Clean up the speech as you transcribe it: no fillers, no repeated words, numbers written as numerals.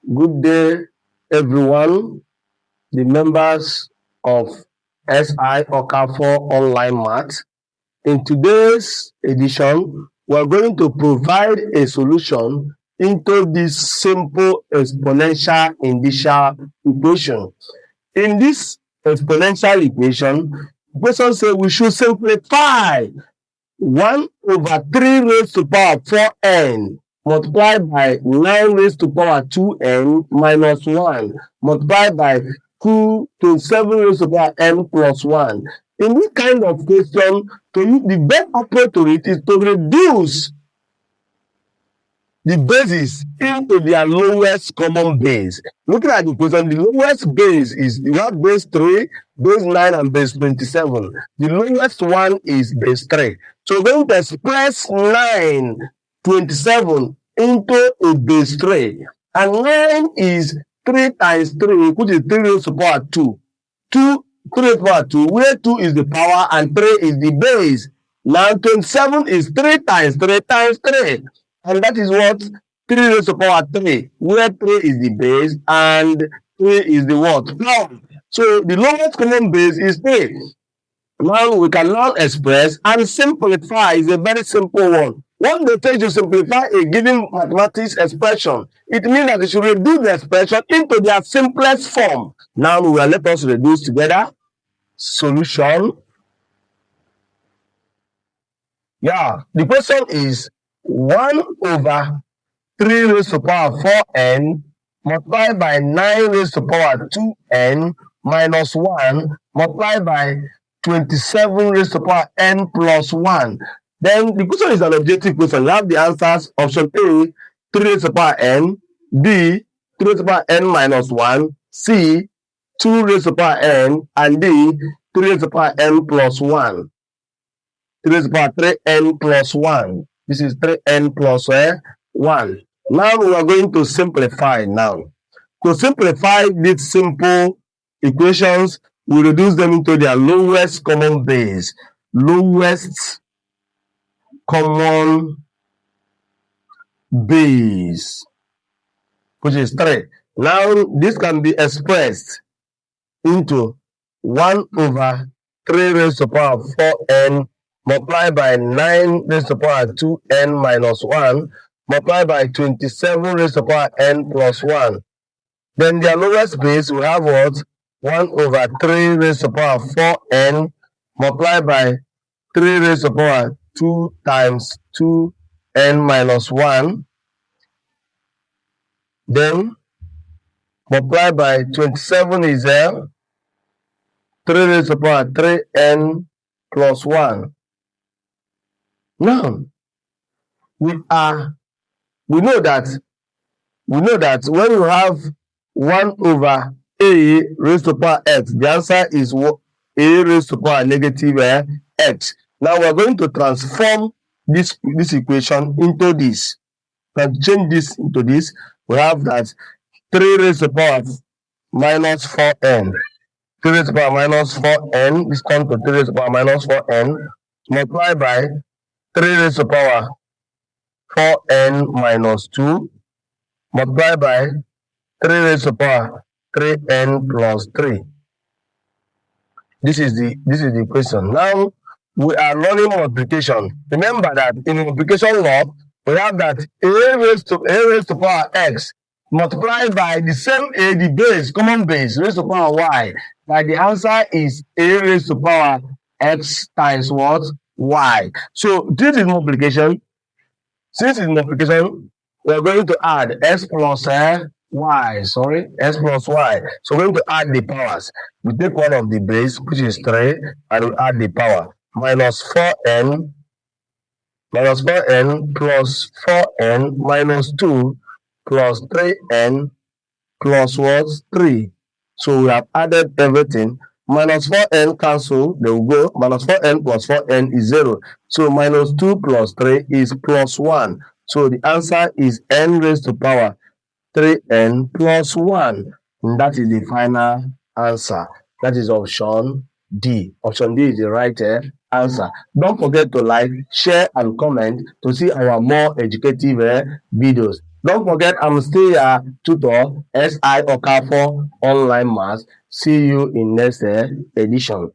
Good day, everyone, the members of SI Okafor Online Math. In today's edition, we're going to provide a solution into this simple exponential initial equation. In this exponential equation, the question says we should simplify 1 over 3 raised to power 4n multiplied by 9 raised to power 2n minus 1 multiplied by 27 raised to power n plus 1. In this kind of question, the best approach to it is to reduce the bases into their lowest common base. Looking at the question, the lowest base is, you have base 3, base 9, and base 27. The lowest one is base 3. So we're going to express 9/27 into a base 3. And 9 is 3 times 3, which is 3 raised to power 2. 3 raised to power 2, where 2 is the power and 3 is the base. Now 27 is 3 times 3 times 3. And that is what? 3 raised to power 3, where 3 is the base and 3 is the what? So the lowest common base is 3. Now we can now express and simplify. Is a very simple one. When they tell you to simplify a given mathematics expression, it means that you should reduce the expression into their simplest form. Now we will let us reduce together. Solution. Yeah, the question is 1 over 3 raised to power 4n multiplied by 9 raised to power 2n minus 1 multiplied by 27 raised to power n plus 1. Then the question is an objective question. You have the answers. Option A, 3 raised to power n. B, 3 raised to power n minus 1. C, 2 raised to power n. And D, 3 raised to power n plus 1. 3 raised to power 3n plus 1. This is 3n plus 1. Now we are going to simplify now. To simplify these simple equations, we reduce them into their lowest common base. Lowest common base, which is 3. Now this can be expressed into 1 over 3 raised to power 4n multiplied by 9 raised to power 2n minus 1 multiplied by 27 raised to power n plus 1. Then their lowest base we have what? 1 over 3 raised to power 4n multiplied by 3 raised to power 2 times 2n minus 1. Then multiplied by 27 is 3 raised to power 3n plus 1. Now, we know that when you have 1 over a raised to power x, the answer is a raised to power negative x. Now we are going to transform this equation into this. And change this into this. We have that 3 raised to power minus 4n. 3 raised to power minus 4n. This comes to 3 raised to power minus 4n multiplied by 3 raised to power 4n minus 2 multiplied by 3 raised to power 3n plus 3. This is the equation. Now we are learning multiplication. Remember that in multiplication law, we have that a raised to power x multiplied by the same a, the base, common base, raised to power y. That the answer is a raised to power x times what? Y. So this is multiplication. Since it's multiplication, we are going to add x plus y. X plus y. So we're going to add the powers. We take one of the base, which is 3, and we add the power. Minus 4n plus 4n minus 2 plus 3n plus what? 3. So we have added everything. Minus 4n cancel, they will go. Minus 4n plus 4n is 0. So minus 2 plus 3 is plus 1. So the answer is n raised to power 3n plus 1. And that is the final answer. That is option D. Option D is the right answer. Don't forget to like, share, and comment to see our more educative videos. Don't forget, I'm still your tutor, SI Okafor Online Maths. See you in next edition.